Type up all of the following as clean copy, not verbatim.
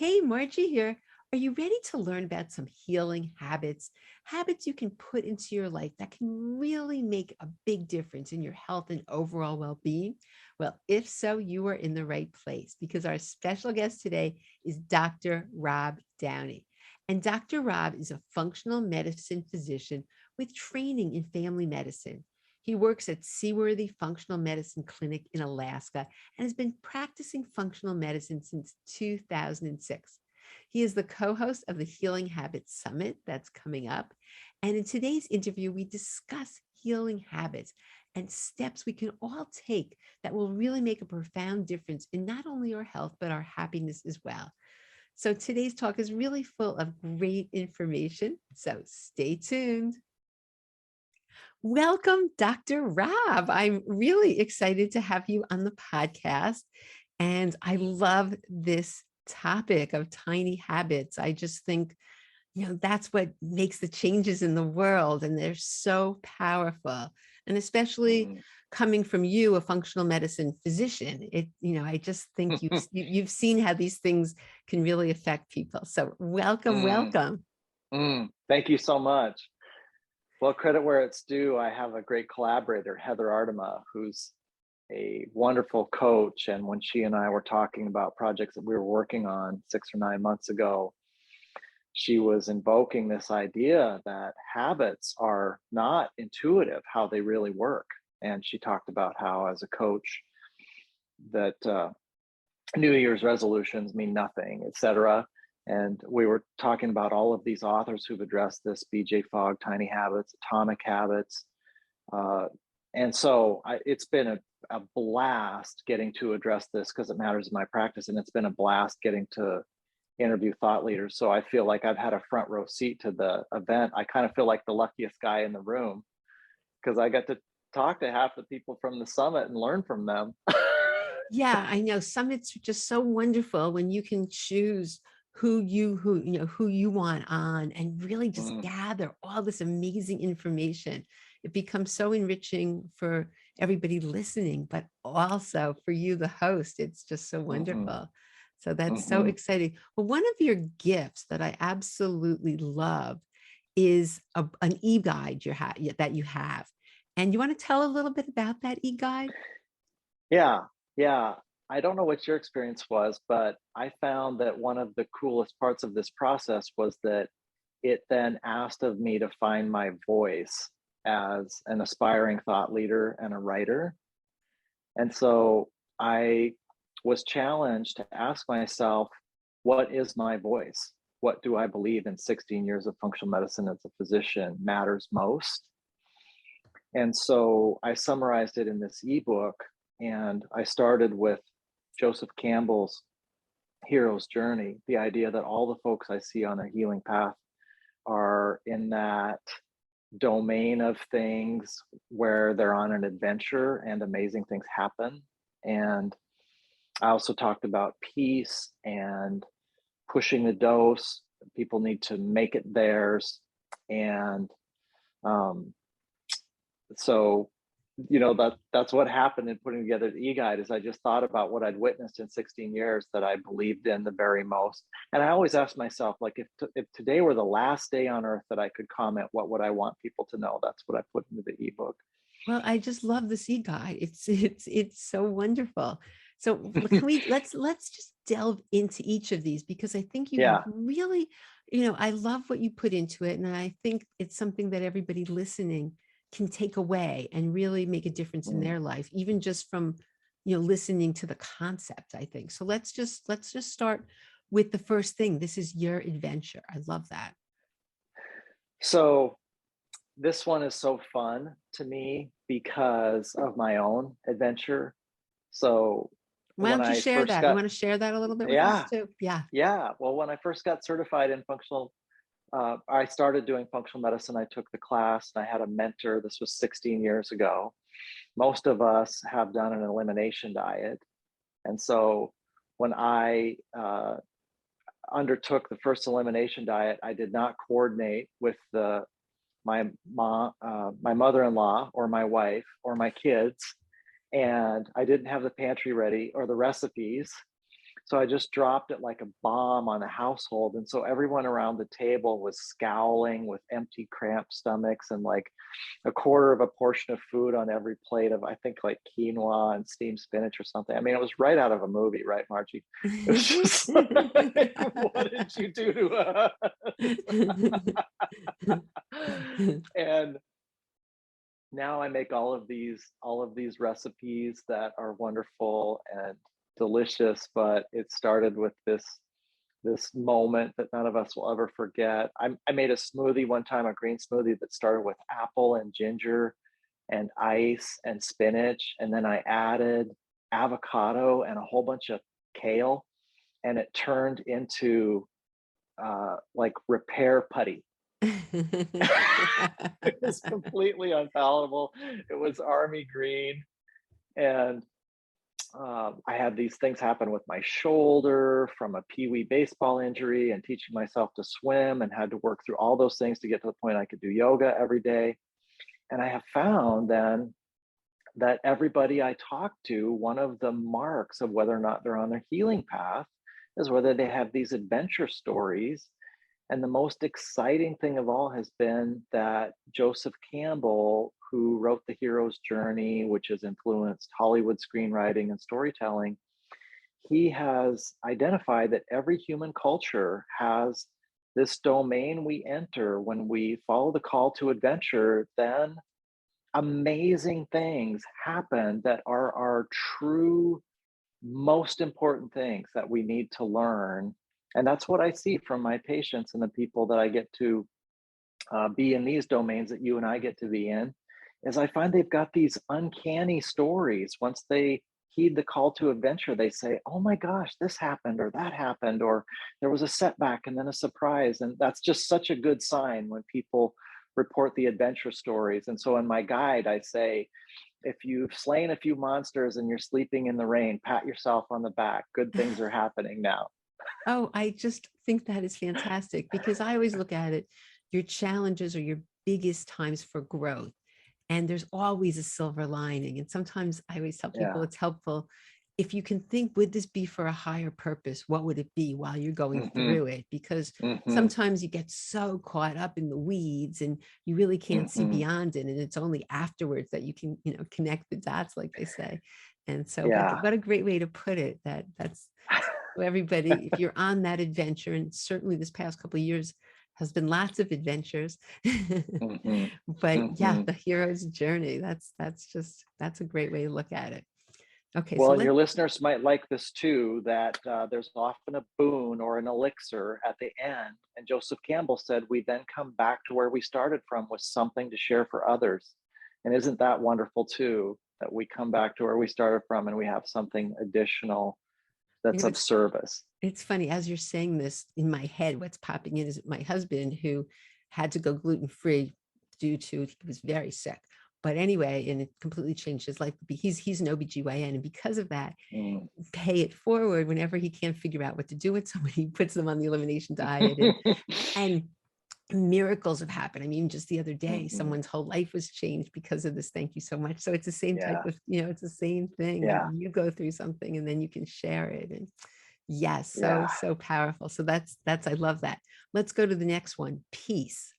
Hey, Margie here. Are you ready to learn about some healing habits? Habits you can put into your life that can really make a big difference in your health and overall well being? Well, if so, you are in the right place because our special guest today is Dr. Rob Downey. And Dr. Rob is a functional medicine physician with training in family medicine. He works at Seaworthy Functional Medicine Clinic in Alaska and has been practicing functional medicine since 2006. He is the co host of the Healing Habits Summit that's coming up. And in today's interview, we discuss healing habits and steps we can all take that will really make a profound difference in not only our health, but our happiness as well. So today's talk is really full of great information. So stay tuned. Welcome, Dr. Rob. I'm really excited to have you on the podcast. And I love this topic of tiny habits. I just think, that's what makes the changes in the world. And they're so powerful. And especially coming from you, a functional medicine physician, I just think you've seen how these things can really affect people. So welcome, welcome. Thank you so much. Well, credit where it's due. I have a great collaborator, Heather Artema, who's a wonderful coach. And when she and I were talking about projects that we were working on 6 or 9 months ago, she was invoking this idea that habits are not intuitive, how they really work. And she talked about how, as a coach, that New Year's resolutions mean nothing, etc. And we were talking about all of these authors who've addressed this: BJ Fogg, Tiny Habits, Atomic Habits. And so it's been a blast getting to address this because it matters in my practice. And it's been a blast getting to interview thought leaders. So I feel like I've had a front row seat to the event. I kind of feel like the luckiest guy in the room because I got to talk to half the people from the summit and learn from them. Yeah, I know. Summits are just so wonderful when you can choose who you want on and really just gather all this amazing information. It becomes so enriching for everybody listening, but also for you, the host. It's just so wonderful. So that's so exciting. Well, one of your gifts that I absolutely love is an e-guide that you have. And you want to tell a little bit about that e-guide? Yeah. I don't know what your experience was, but I found that one of the coolest parts of this process was that it then asked of me to find my voice as an aspiring thought leader and a writer. And so I was challenged to ask myself, what is my voice? What do I believe in 16 years of functional medicine as a physician matters most? And so I summarized it in this ebook, and I started with Joseph Campbell's hero's journey, the idea that all the folks I see on a healing path are in that domain of things where they're on an adventure and amazing things happen. And I also talked about peace and pushing the dose. People need to make it theirs. And so that's what happened in putting together the e-guide. Is I just thought about what I'd witnessed in 16 years that I believed in the very most. And I always ask myself, like, if today were the last day on earth that I could comment, what would I want people to know? That's what I put into the ebook. Well, I just love the e-guide. It's so wonderful. So let's just delve into each of these because I think you have Yeah. really, I love what you put into it. And I think it's something that everybody listening can take away and really make a difference in their life, even just from, listening to the concept, I think. So let's just start with the first thing. This is your adventure. I love that. So this one is so fun to me because of my own adventure. So Why don't you share that? You want to share that a little bit with us too? Yeah. Well, when I first got certified in I started doing functional medicine. I took the class and I had a mentor. This was 16 years ago. Most of us have done an elimination diet. And so when I undertook the first elimination diet, I did not coordinate with my mother-in-law or my wife or my kids. And I didn't have the pantry ready or the recipes. So I just dropped it like a bomb on the household. And so everyone around the table was scowling with empty, cramped stomachs and like a quarter of a portion of food on every plate of, I think, like quinoa and steamed spinach or something. I mean, it was right out of a movie, right, Margie? It was just like, what did you do to us? And now I make all of these recipes that are wonderful and delicious, but it started with this moment that none of us will ever forget. I made a smoothie one time, a green smoothie that started with apple and ginger and ice and spinach, and then I added avocado and a whole bunch of kale, and it turned into like repair putty. It was completely unpalatable. It was army green, and I had these things happen with my shoulder from a pee-wee baseball injury and teaching myself to swim, and had to work through all those things to get to the point I could do yoga every day. And I have found then that everybody I talk to, one of the marks of whether or not they're on their healing path is whether they have these adventure stories. And the most exciting thing of all has been that Joseph Campbell, who wrote The Hero's Journey, which has influenced Hollywood screenwriting and storytelling, he has identified that every human culture has this domain we enter when we follow the call to adventure. Then amazing things happen that are our true most important things that we need to learn. And that's what I see from my patients and the people that I get to be in these domains that you and I get to be in, is I find they've got these uncanny stories. Once they heed the call to adventure, they say, oh my gosh, this happened or that happened, or there was a setback and then a surprise. And that's just such a good sign when people report the adventure stories. And so in my guide, I say, if you've slain a few monsters and you're sleeping in the rain, pat yourself on the back. Good things are happening now. Oh, I just think that is fantastic because I always look at it, your challenges are your biggest times for growth. And there's always a silver lining. And sometimes I always tell people Yeah. it's helpful if you can think, would this be for a higher purpose? What would it be while you're going Hmm. through it? Because Hmm. sometimes you get so caught up in the weeds and you really can't see Hmm. beyond it. And it's only afterwards that you can, connect the dots, like they say. And so, but Yeah. what a great way to put it, that's so everybody, if you're on that adventure, and certainly this past couple of years has been lots of adventures, Hmm. but yeah, Hmm. the hero's journey, that's a great way to look at it. Okay, so Well, and let your listeners might like this too, that there's often a boon or an elixir at the end. And Joseph Campbell said, we then come back to where we started from with something to share for others. And isn't that wonderful too, that we come back to where we started from and we have something additional you that's know of it's service? it's funny as you're saying this in my head, what's popping in is my husband who had to go gluten free due to he was very sick. But anyway, and it completely changed his life. He's an OBGYN, and because of that, Mm. pay it forward whenever he can't figure out what to do with somebody, he puts them on the elimination diet, and miracles have happened. I mean, just the other day, Hmm. someone's whole life was changed because of this. Thank you so much. So it's the same type Yeah, of, it's the same thing. yeah, You go through something and then you can share it. And yes, so, yeah. so powerful. So I love that. Let's go to the next one. Peace.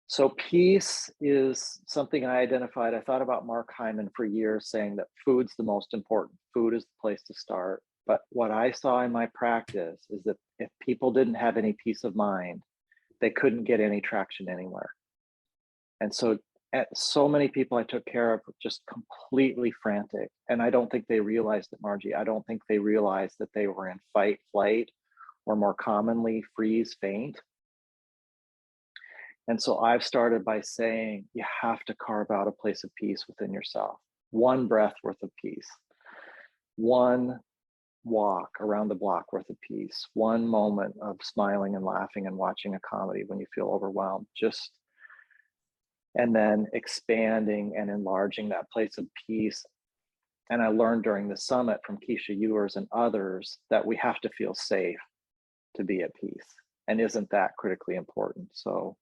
So peace is something I identified. I thought about Mark Hyman for years, saying that food's the most important. Food is the place to start. But what I saw in my practice is that if people didn't have any peace of mind, they couldn't get any traction anywhere. And so so many people I took care of were just completely frantic. And I don't think they realized it, Margie. I don't think they realized that they were in fight, flight, or more commonly freeze, faint. And so I've started by saying you have to carve out a place of peace within yourself. One breath worth of peace, one walk around the block worth of peace, one moment of smiling and laughing and watching a comedy when you feel overwhelmed. Just and then expanding and enlarging that place of peace. And I learned during the summit from Keisha Ewers and others that we have to feel safe to be at peace. And isn't that critically important? So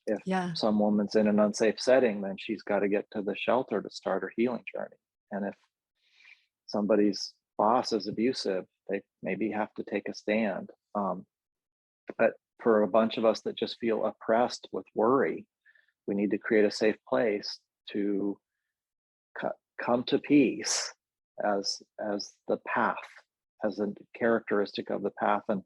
if Yeah. some woman's in an unsafe setting, then she's got to get to the shelter to start her healing journey. And if somebody's boss is abusive, they maybe have to take a stand. But for a bunch of us that just feel oppressed with worry, we need to create a safe place to come to peace as the path, as a characteristic of the path. And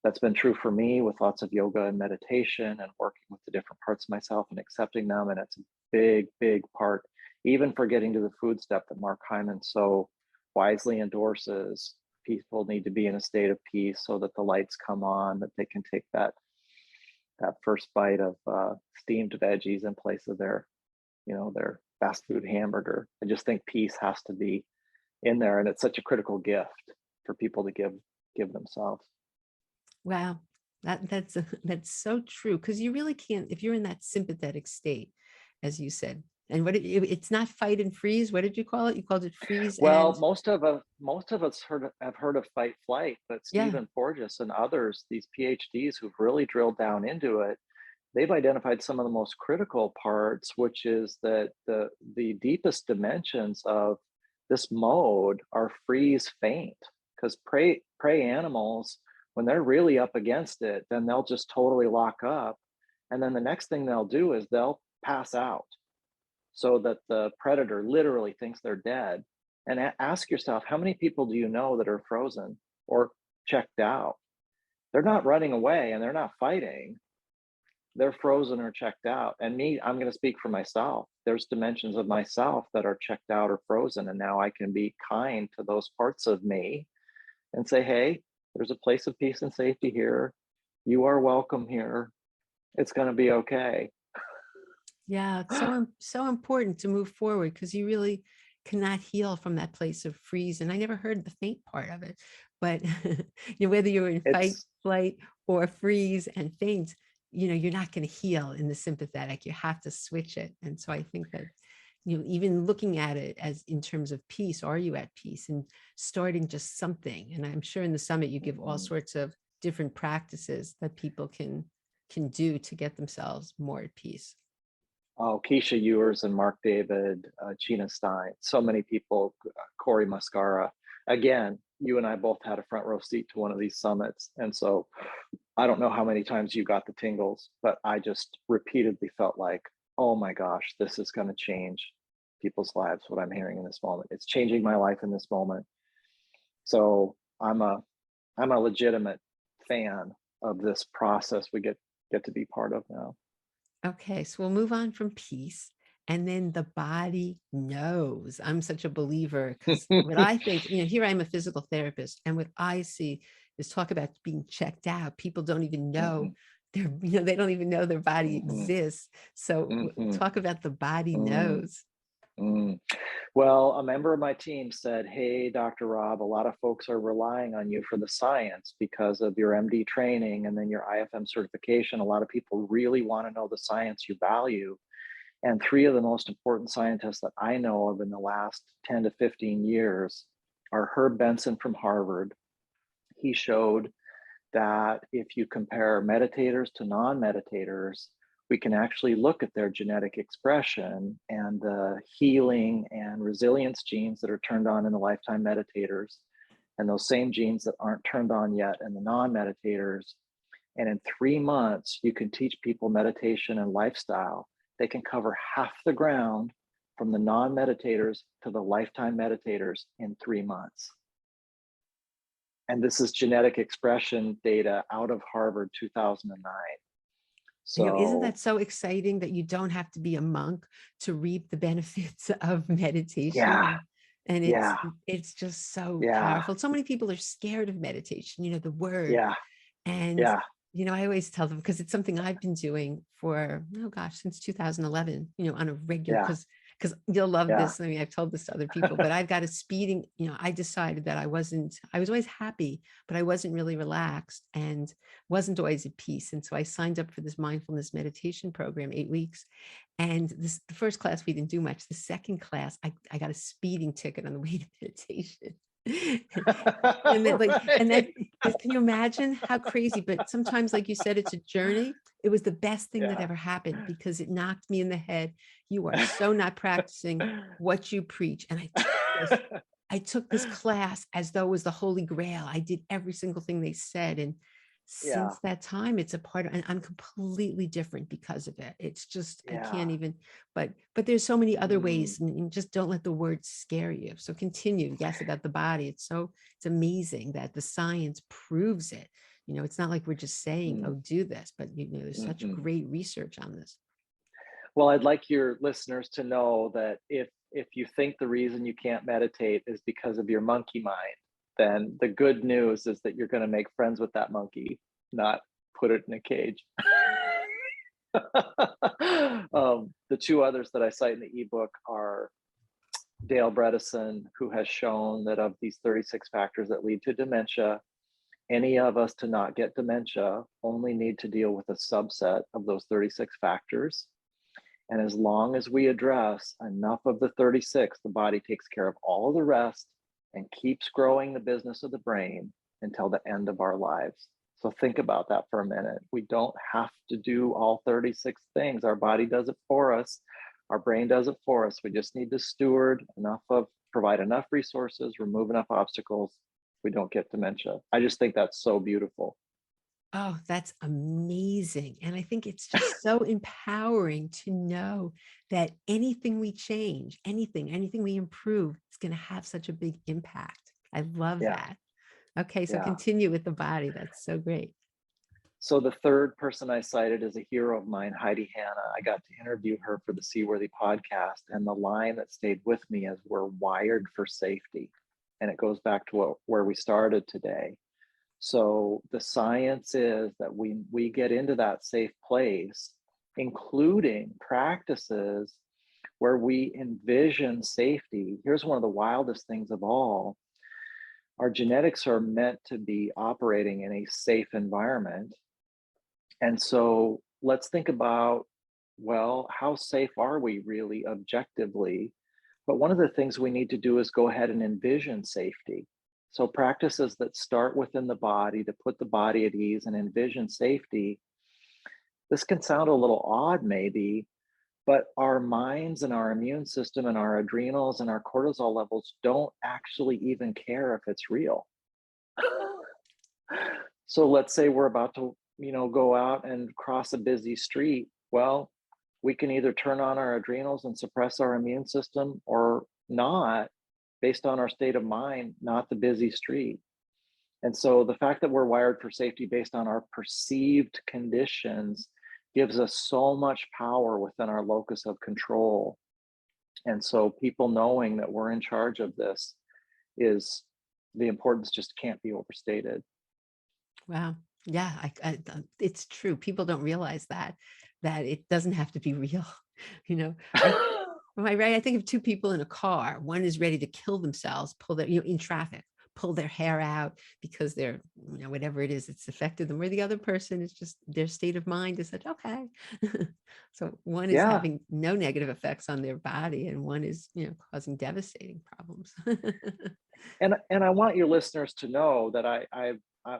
that's been true for me with lots of yoga and meditation and working with the different parts of myself and accepting them. And it's a big part, even for getting to the food step that Mark Hyman so wisely endorses. People need to be in a state of peace so that the lights come on, that they can take that first bite of steamed veggies in place of their fast food hamburger. I just think peace has to be in there, and it's such a critical gift for people to give themselves. Wow. That's so true. Because you really can't, if you're in that sympathetic state, as you said, and it's not fight and freeze. What did you call it? You called it freeze and Well, most of us have heard of fight flight, but yeah. Stephen Porges and others, these PhDs who've really drilled down into it, they've identified some of the most critical parts, which is that the deepest dimensions of this mode are freeze faint. Because prey animals, when they're really up against it, then they'll just totally lock up, and then the next thing they'll do is they'll pass out so that the predator literally thinks they're dead. And ask yourself, how many people do you know that are frozen or checked out? They're not running away and they're not fighting. They're frozen or checked out. And me, I'm going to speak for myself. There's dimensions of myself that are checked out or frozen. And now I can be kind to those parts of me and say, hey, there's a place of peace and safety here. You are welcome here. It's going to be okay. Yeah, it's so important to move forward because you really cannot heal from that place of freeze. And I never heard the faint part of it, but whether you're in fight, It's flight, or freeze and faint, you're not going to heal in the sympathetic. You have to switch it. And so I think that even looking at it as in terms of peace, are you at peace, and starting just something. And I'm sure in the summit you give all sorts of different practices that people can do to get themselves more at peace. Oh, Keisha Ewers and Mark David, Gina Stein, so many people, Corey Muscara. Again, you and I both had a front row seat to one of these summits. And so I don't know how many times you got the tingles, but I just repeatedly felt like, oh my gosh, this is going to change people's lives, what I'm hearing in this moment. It's changing my life in this moment. So I'm a legitimate fan of this process we get to be part of now. Okay, so we'll move on from peace. And then the body knows. I'm such a believer because what I think, here I am a physical therapist, and what I see is talk about being checked out. People don't even know Mhm, they don't even know their body mhm, exists. So mhm, talk about the body mm, knows. mm. Well, a member of my team said, hey, Dr. Rob, a lot of folks are relying on you for the science because of your MD training and then your IFM certification. A lot of people really want to know the science you value. And three of the most important scientists that I know of in the last 10 to 15 years are Herb Benson from Harvard. He showed that if you compare meditators to non-meditators, we can actually look at their genetic expression and the healing and resilience genes that are turned on in the lifetime meditators, and those same genes that aren't turned on yet in the non-meditators. And in 3 months, you can teach people meditation and lifestyle. They can cover half the ground from the non-meditators to the lifetime meditators in 3 months. And this is genetic expression data out of Harvard 2009. Isn't So that so exciting that you don't have to be a monk to reap the benefits of meditation? yeah, And yeah, it's just so yeah, powerful. So many people are scared of meditation, the word. yeah, And, yeah, I always tell them, because it's something I've been doing for, oh gosh, since 2011, on a regular, yeah, because you'll love yeah. this. I mean, I've told this to other people, but I've got a speeding, I decided that I was always happy, but I wasn't really relaxed and wasn't always at peace. And so I signed up for this mindfulness meditation program, 8 weeks. And the first class, we didn't do much. The second class, I got a speeding ticket on the way to meditation. And then Right. can you imagine how crazy? But sometimes, like you said, it's a journey. It was the best thing that Yeah. ever happened because it knocked me in the head. You are so not practicing what you preach. And I took this I took this class as though it was the Holy Grail. I did every single thing they said. And Yeah. since that time, it's a part of, and I'm completely different because of it. It's just, I Yeah. can't even, but there's so many other Mm, ways, and just don't let the words scare you. So continue. Yes, about the body. It's amazing that the science proves it. It's not like we're just saying, mm, oh, do this, but there's such mhm. great research on this. Well, I'd like your listeners to know that if you think the reason you can't meditate is because of your monkey mind, then the good news is that you're going to make friends with that monkey, not put it in a cage. The two others that I cite in the ebook are Dale Bredesen, who has shown that of these 36 factors that lead to dementia, any of us to not get dementia only need to deal with a subset of those 36 factors. And as long as we address enough of the 36, the body takes care of all of the rest and keeps growing the business of the brain until the end of our lives. So think about that for a minute. We don't have to do all 36 things. Our body does it for us. Our brain does it for us. We just need to provide enough resources, remove enough obstacles. We don't get dementia. I just think that's so beautiful. Oh, that's amazing. And I think it's just so empowering to know that anything we change, anything we improve, is going to have such a big impact. I love Yeah, that. Okay, so yeah. continue with the body. That's so great. So the third person I cited is a hero of mine, Heidi Hanna. I got to interview her for the Seaworthy podcast, and the line that stayed with me is, "We're wired for safety," and it goes back to where we started today. So the science is that we get into that safe place, including practices where we envision safety. Here's one of the wildest things of all. Our genetics are meant to be operating in a safe environment. And so let's think about, well, how safe are we really objectively? But one of the things we need to do is go ahead and envision safety. So practices that start within the body to put the body at ease and envision safety. This can sound a little odd, maybe, but our minds and our immune system and our adrenals and our cortisol levels don't actually even care if it's real. So let's say we're about to, go out and cross a busy street. Well, we can either turn on our adrenals and suppress our immune system or not, based on our state of mind, not the busy street. And so the fact that we're wired for safety based on our perceived conditions gives us so much power within our locus of control. And so people knowing that we're in charge of this, is the importance just can't be overstated. Wow. Yeah, it's true. People don't realize that it doesn't have to be real. You know, I Am I right? I think of two people in a car. One is ready to kill themselves, pull their, in traffic, pull their hair out because they're, whatever it is, it's affected them. Where the other person is just, their state of mind is that, okay. So one is Yeah. having no negative effects on their body, and one is, causing devastating problems. And I want your listeners to know that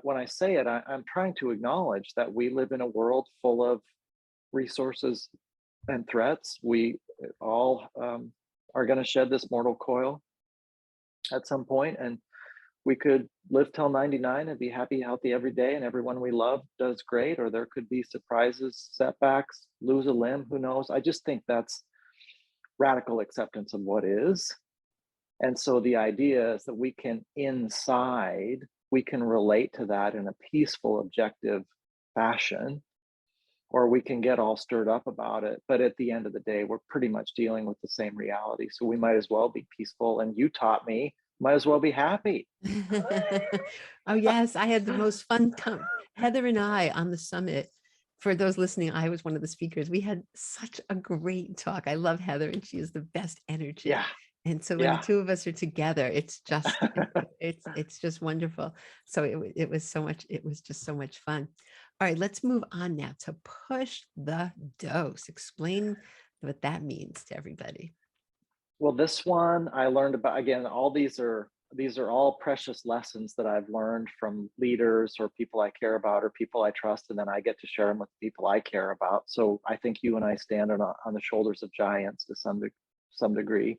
when I say it, I'm trying to acknowledge that we live in a world full of resources and threats. We all are going to shed this mortal coil at some point, and we could live till 99 and be happy, healthy every day, and everyone we love does great, or there could be surprises, setbacks, lose a limb, who knows. I just think that's radical acceptance of what is. And so the idea is that we can relate to that in a peaceful, objective fashion, or we can get all stirred up about it. But at the end of the day, we're pretty much dealing with the same reality. So we might as well be peaceful. And you taught me, might as well be happy. Oh, yes. I had the most fun time. Heather and I on the summit. For those listening, I was one of the speakers. We had such a great talk. I love Heather, and she is the best energy. Yeah, And so when the yeah. two of us are together, it's just wonderful. So it was so much. It was just so much fun. All right, let's move on now to push the dose. Explain what that means to everybody. Well, this one I learned about, again, all these are all precious lessons that I've learned from leaders or people I care about or people I trust, and then I get to share them with people I care about. So I think you and I stand on the shoulders of giants to some degree. some degree.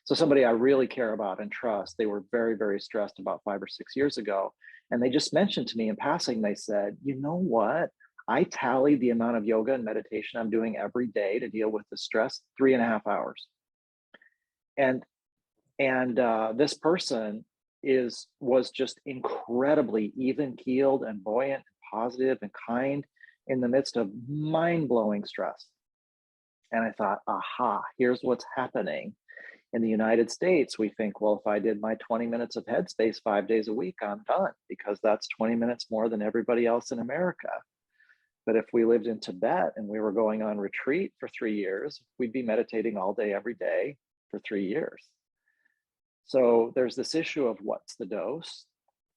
So somebody I really care about and trust, they were very, very stressed about 5 or 6 years ago. And they just mentioned to me in passing, they said, you know what? I tallied the amount of yoga and meditation I'm doing every day to deal with the stress, 3.5 hours. And this person was just incredibly even keeled and buoyant and positive and kind in the midst of mind-blowing stress. And I thought, aha, here's what's happening. In the United States, we think, well, if I did my 20 minutes of headspace 5 days a week, I'm done, because that's 20 minutes more than everybody else in America. But if we lived in Tibet and we were going on retreat for 3 years, we'd be meditating all day, every day for 3 years. So there's this issue of what's the dose?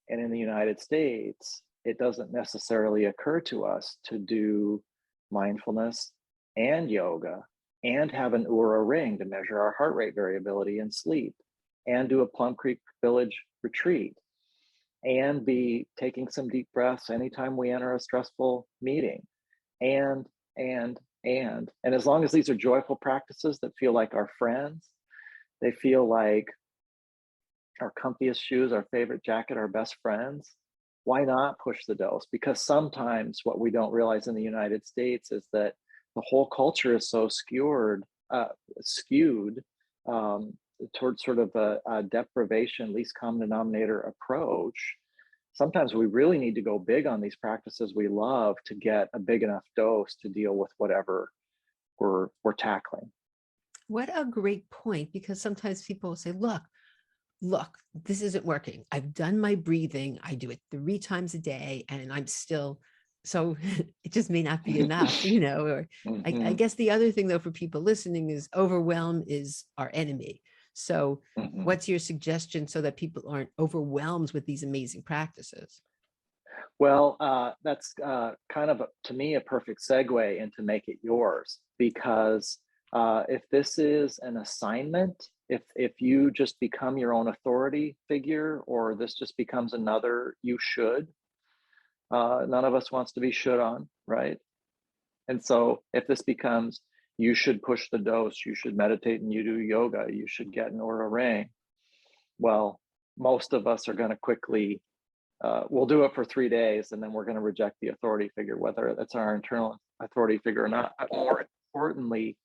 And in the United States, it doesn't necessarily occur to us to do mindfulness and yoga and have an Oura ring to measure our heart rate variability and sleep, and do a Plum Creek Village retreat, and be taking some deep breaths anytime we enter a stressful meeting. And as long as these are joyful practices that feel like our friends, they feel like our comfiest shoes, our favorite jacket, our best friends, why not push the dose? Because sometimes what we don't realize in the United States is that the whole culture is so skewed towards sort of a deprivation, least common denominator approach. Sometimes we really need to go big on these practices we love to get a big enough dose to deal with whatever we're tackling. What a great point, because sometimes people will say, look, this isn't working. I've done my breathing. I do it 3 times a day and I'm still, so it just may not be enough, or I Mhm, guess the other thing though, for people listening, is overwhelm is our enemy. So mhm. what's your suggestion so that people aren't overwhelmed with these amazing practices? Well, that's kind of, to me, a perfect segue into make it yours, because if this is an assignment, if you just become your own authority figure, or this just becomes another you should, none of us wants to be should on, right? And so if this becomes, you should push the dose, you should meditate and you do yoga, you should get an Oura ring, well, most of us are going to quickly, we'll do it for 3 days, and then we're going to reject the authority figure, whether it's our internal authority figure or not. More importantly,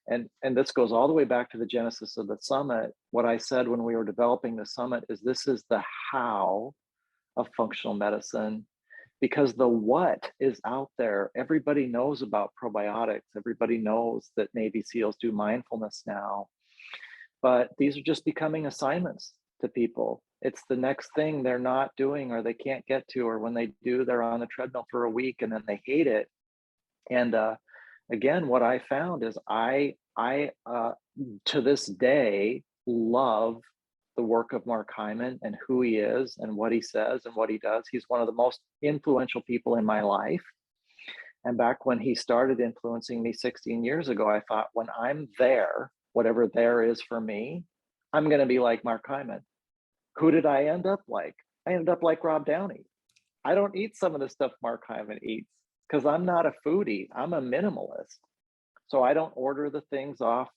and this goes all the way back to the genesis of the summit, what I said when we were developing the summit is this is the how of functional medicine, because the what is out there. Everybody knows about probiotics. Everybody knows that Navy SEALs do mindfulness now, but these are just becoming assignments to people. It's the next thing they're not doing or they can't get to, or when they do, they're on the treadmill for a week and then they hate it. And again, what I found is I to this day love the work of Mark Hyman and who he is and what he says and what he does. He's one of the most influential people in my life. And back when he started influencing me 16 years ago, I thought, when I'm there, whatever there is for me, I'm going to be like Mark Hyman. Who did I end up like? I ended up like Rob Downey. I don't eat some of the stuff Mark Hyman eats because I'm not a foodie. I'm a minimalist. So I don't order the things off,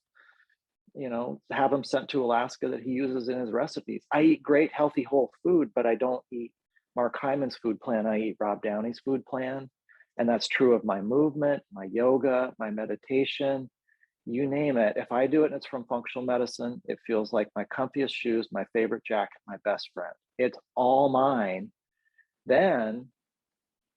have them sent to Alaska that he uses in his recipes. I eat great, healthy, whole food, but I don't eat Mark Hyman's food plan. I eat Rob Downey's food plan. And that's true of my movement, my yoga, my meditation, you name it. If I do it and it's from functional medicine, it feels like my comfiest shoes, my favorite jacket, my best friend. It's all mine. Then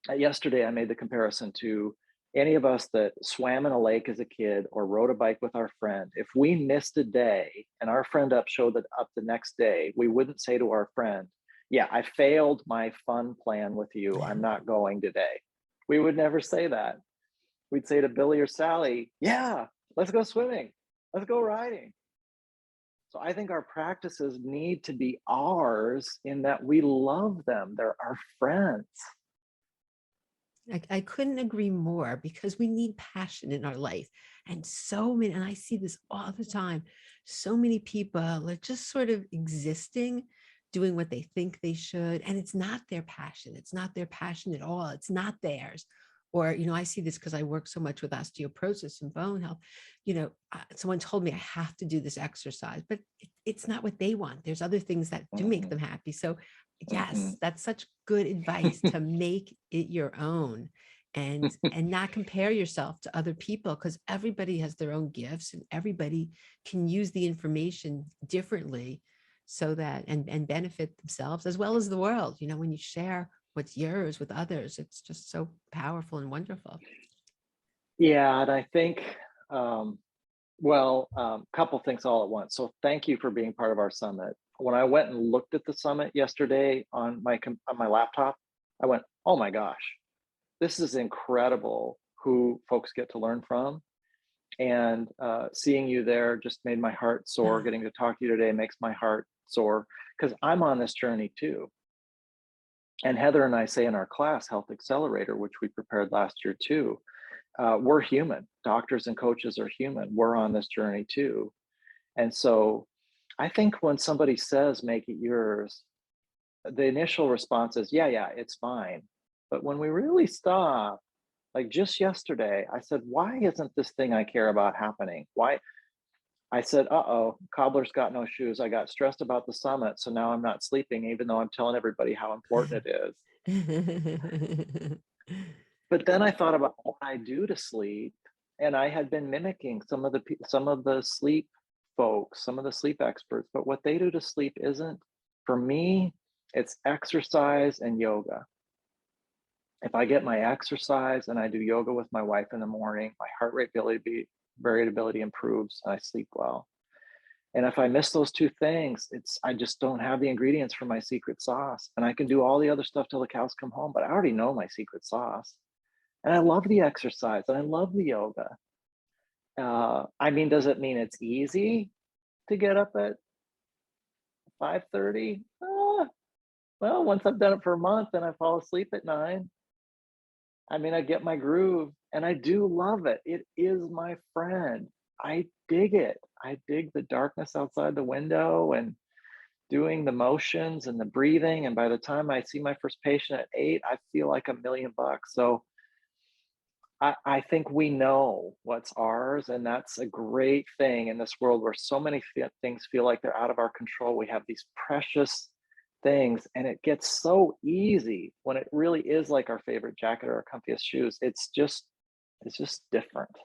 yesterday, I made the comparison to any of us that swam in a lake as a kid or rode a bike with our friend. If we missed a day and our friend showed up the next day, we wouldn't say to our friend, yeah, I failed my fun plan with you. I'm not going today. We would never say that. We'd say to Billy or Sally, yeah, let's go swimming. Let's go riding. So I think our practices need to be ours in that we love them. They're our friends. I couldn't agree more, because we need passion in our life. And so many, and I see this all the time, so many people are just sort of existing, doing what they think they should. And it's not their passion. It's not their passion at all. It's not theirs. Or, I see this because I work so much with osteoporosis and bone health. Someone told me I have to do this exercise, but it's not what they want. There's other things that do make them happy. So yes, that's such good advice, to make it your own, and not compare yourself to other people, because everybody has their own gifts and everybody can use the information differently, so that and benefit themselves as well as the world. When you share what's yours with others, it's just so powerful and wonderful. Yeah, and I think, couple things all at once. So thank you for being part of our summit. When I went and looked at the summit yesterday on my laptop, I went, "Oh my gosh, this is incredible who folks get to learn from." And seeing you there just made my heart soar. Ah, Getting to talk to you today makes my heart soar, because I'm on this journey too. And Heather and I say in our class, Health Accelerator, which we prepared last year too, we're human. Doctors and coaches are human. We're on this journey too. And so I think when somebody says, make it yours, the initial response is, yeah, yeah, it's fine. But when we really stop, like just yesterday, I said, why isn't this thing I care about happening? Why? I said, uh-oh, cobbler's got no shoes. I got stressed about the summit. So now I'm not sleeping, even though I'm telling everybody how important it is. But then I thought about what I do to sleep, and I had been mimicking some of the sleep folks, some of the sleep experts. But what they do to sleep isn't, for me, it's exercise and yoga. If I get my exercise and I do yoga with my wife in the morning, my heart rate variability improves and I sleep well. And if I miss those two things, I just don't have the ingredients for my secret sauce. And I can do all the other stuff till the cows come home, but I already know my secret sauce. And I love the exercise and I love the yoga. I mean, does it mean it's easy to get up at 5:30? Well, once I've done it for a month and I fall asleep at 9, I mean, I get my groove and I do love it. It is my friend. I dig it. I dig the darkness outside the window and doing the motions and the breathing. And by the time I see my first patient at 8, I feel like $1,000,000. So I think we know what's ours, and that's a great thing in this world where so many things feel like they're out of our control. We have these precious things, and it gets so easy when it really is like our favorite jacket or our comfiest shoes. It's just different.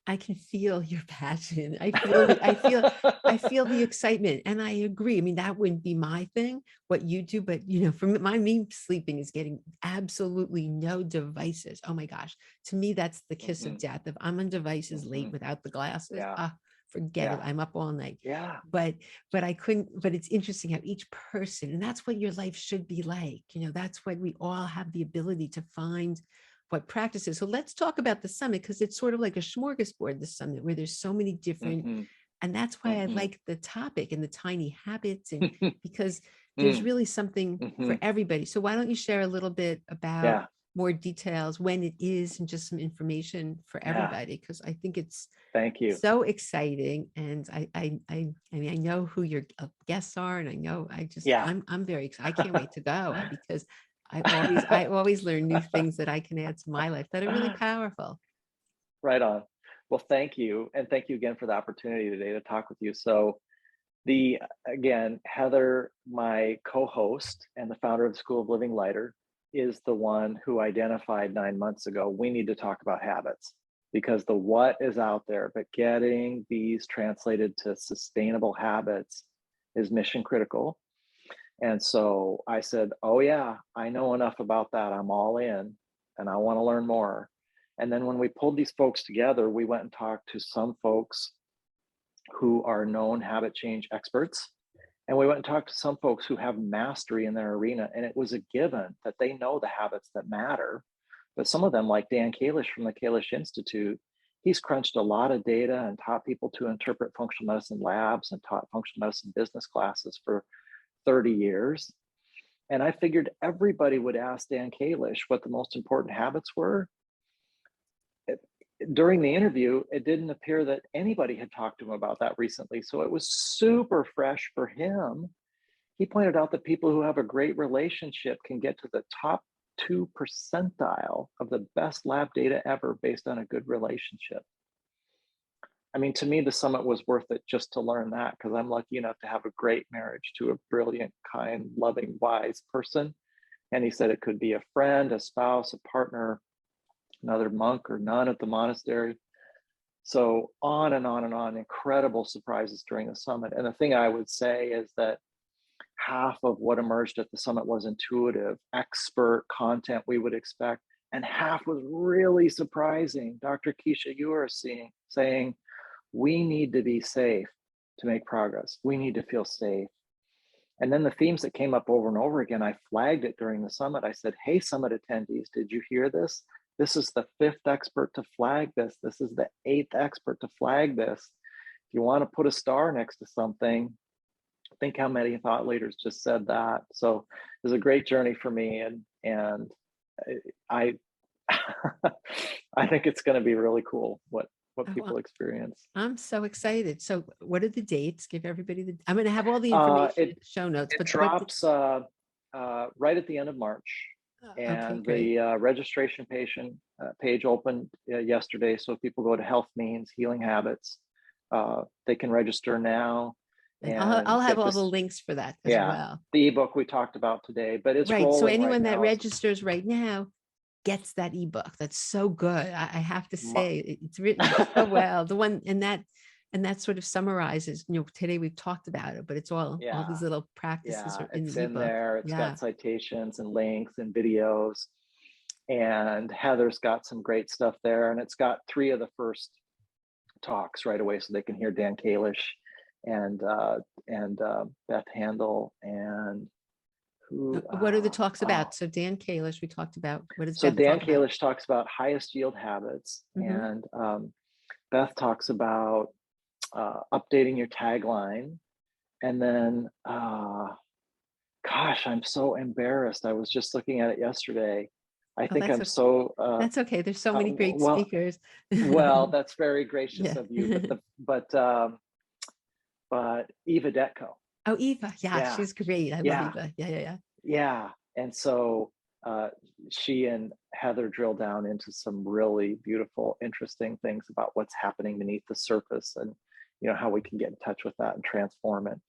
I can feel your passion. I feel the excitement, and I agree. I mean, that wouldn't be my thing, what you do, but for me, sleeping is getting absolutely no devices. Oh my gosh. To me, that's the kiss of Hmm. death. If I'm on devices late Hmm. without the glasses, Yeah, forget it. yeah, I'm up all night. yeah. But I couldn't, but it's interesting how each person, and that's what your life should be like. That's what we all have the ability to find what practices. So let's talk about the summit, because it's sort of like a smorgasbord, the summit, where there's so many different, Hmm. and that's why I Hmm. like the topic and the tiny habits, and because there's Mm. really something Hmm. for everybody. So why don't you share a little bit about Yeah, more details, when it is, and just some information for yeah. everybody, because I think it's Thank you. so exciting. And I mean, I know who your guests are, and I know Yeah. I'm very excited. I can't wait to go, because I always learn new things that I can add to my life that are really powerful. Right on. Well, thank you. And thank you again for the opportunity today to talk with you. So, again, Heather, my co host and the founder of the School of Living Lighter, is the one who identified 9 months ago we need to talk about habits, because the what is out there, but getting these translated to sustainable habits is mission critical. And so I said, oh, yeah, I know enough about that. I'm all in and I want to learn more. And then when we pulled these folks together, we went and talked to some folks who are known habit change experts. And we went and talked to some folks who have mastery in their arena. And it was a given that they know the habits that matter. But some of them, like Dan Kalish from the Kalish Institute, he's crunched a lot of data and taught people to interpret functional medicine labs and taught functional medicine business classes for 30 years. And I figured everybody would ask Dan Kalish what the most important habits were. During the interview, it didn't appear that anybody had talked to him about that recently. So it was super fresh for him. He pointed out that people who have a great relationship can get to the top 2 percentile of the best lab data ever based on a good relationship. I mean, to me, the summit was worth it just to learn that, because I'm lucky enough to have a great marriage to a brilliant, kind, loving, wise person. And he said it could be a friend, a spouse, a partner, another monk or nun at the monastery. So on and on and on, incredible surprises during the summit. And the thing I would say is that half of what emerged at the summit was intuitive, expert content we would expect, and half was really surprising. Dr. Keisha, you are saying, we need to be safe to make progress. We need to feel safe. And then the themes that came up over and over again, I flagged it during the summit. I said, hey, summit attendees, did you hear this? This is the 5th expert to flag this. This is the 8th expert to flag this. If you want to put a star next to something, think how many thought leaders just said that. So it was a great journey for me. And I, I think it's going to be really cool what Oh, people experience. I'm so excited. So what are the dates? Give everybody I'm going to have all the information in the show notes, It but drops right at the end of March. okay, And great. the registration page opened yesterday. So if people go to Health Means Healing Habits, they can register now And and I'll have get all the this. links for that as Yeah, well. the ebook we talked about today, but it's Right. So rolling right anyone that now. registers right now gets that ebook. That's so good. I have to My, say it's written so well. The one and that sort of summarizes, today we've talked about it, but it's all yeah, these little practices yeah, are in it's the in ebook. there. It's Yeah. got citations and links and videos. And Heather's got some great stuff there. And it's got 3 of the first talks right away, so they can hear Dan Kalish and Beth Handel and who. What are the talks about? So Dan Kalish, we talked about. What does So Beth Dan talk about? Kalish talks about highest yield habits, Mm-hmm. and Beth talks about updating your tagline, and then gosh, I'm so embarrassed. I was just looking at it yesterday. I Oh, think I'm so that's okay. There's so many great well. speakers. Well, that's very gracious Yeah. of you, but Eva Detko. Oh, Eva. Yeah, Yeah, she's great. I love yeah, Eva. Yeah, yeah, yeah. yeah. And so she and Heather drill down into some really beautiful, interesting things about what's happening beneath the surface, and how we can get in touch with that and transform it.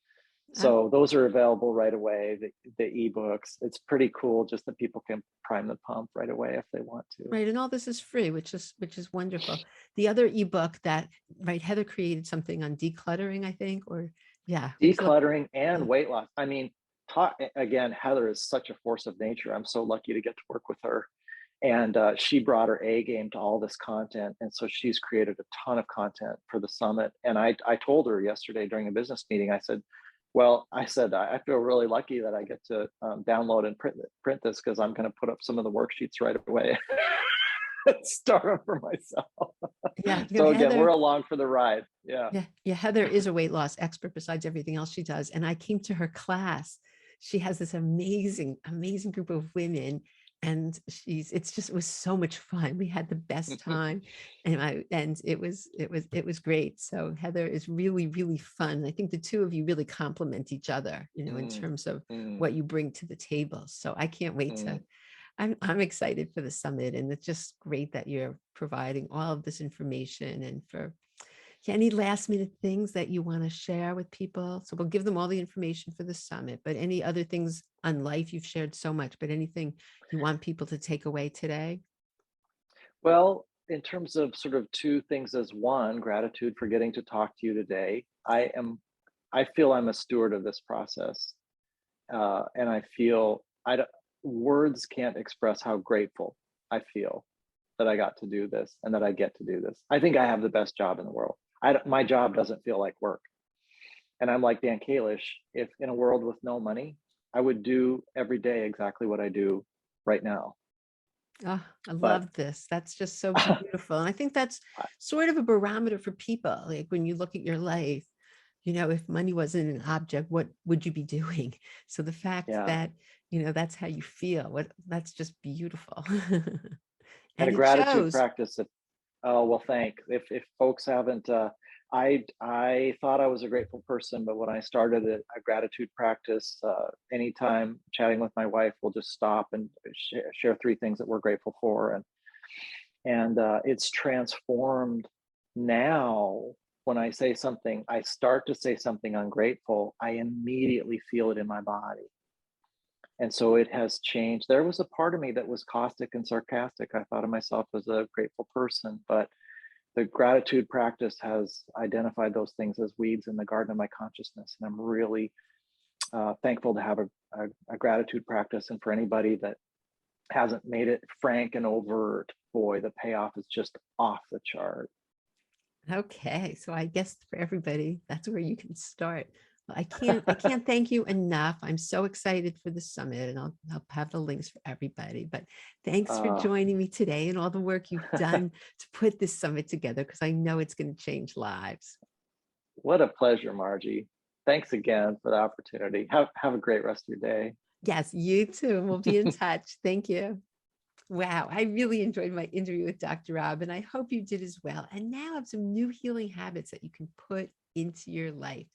Uh, So those are available right away. The ebooks. It's pretty cool, just that people can prime the pump right away if they want to. right. And all this is free, which is wonderful. The other ebook that, right, Heather created something on decluttering, I think, or yeah, we can look. Decluttering and Yeah. weight loss. I mean, again, Heather is such a force of nature. I'm so lucky to get to work with her. And she brought her A game to all this content. And so she's created a ton of content for the summit. And I told her yesterday during a business meeting, I said, I feel really lucky that I get to download and print this, because I'm going to put up some of the worksheets right away. Start them for myself. Yeah. So again, we're Heather. along for the ride. Yeah. Yeah. Yeah. Heather is a weight loss expert besides everything else she does. And I came to her class. She has this amazing, amazing group of women. And it was so much fun. We had the best time. And it was great. So Heather is really, really fun. I think the two of you really complement each other, in Mm, terms of mm, what you bring to the table. So I can't wait mm. I'm excited for the summit, and it's just great that you're providing all of this information. And for any last minute things that you want to share with people. So we'll give them all the information for the summit, but any other things on life, you've shared so much, but anything you want people to take away today? Well, in terms of sort of 2 things as one, gratitude for getting to talk to you today. I feel I'm a steward of this process, and I feel words can't express how grateful I feel that I got to do this and that I get to do this. I think I have the best job in the world. My job doesn't feel like work. And I'm like Dan Kalish, if in a world with no money, I would do every day exactly what I do right now. Oh, I But love this. That's just so beautiful. And I think that's sort of a barometer for people. Like when you look at your life, if money wasn't an object, what would you be doing? So the fact yeah, that, that's how you feel, that's just beautiful. and And a it gratitude shows. practice. Oh well, if folks haven't, I thought I was a grateful person, but when I started a gratitude practice, anytime chatting with my wife, we'll just stop and share three things that we're grateful for, and it's transformed now. When I say something, I start to say something ungrateful, I immediately feel it in my body. And so it has changed. There was a part of me that was caustic and sarcastic. I thought of myself as a grateful person, but the gratitude practice has identified those things as weeds in the garden of my consciousness. And I'm really thankful to have a gratitude practice. And for anybody that hasn't made it frank and overt, boy, the payoff is just off the chart. Okay, so I guess for everybody, that's where you can start. Well, I can't thank you enough. I'm so excited for the summit, and I'll have the links for everybody. But thanks for Uh, joining me today and all the work you've done to put this summit together, because I know it's going to change lives. what a pleasure, Margie. Thanks again for the opportunity. Have a great rest of your day. Yes, you too. We'll be in touch. Thank you. Wow, I really enjoyed my interview with Dr. Rob, and I hope you did as well. And now I have some new healing habits that you can put into your life.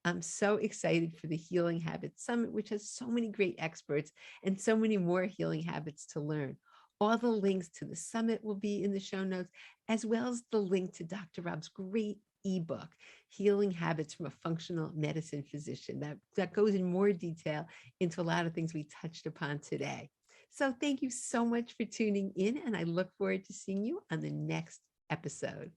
I'm so excited for the Healing Habits Summit, which has so many great experts and so many more healing habits to learn. All the links to the summit will be in the show notes, as well as the link to Dr. Rob's great ebook, Healing Habits from a Functional Medicine Physician, that goes in more detail into a lot of things we touched upon today. So thank you so much for tuning in, and I look forward to seeing you on the next episode.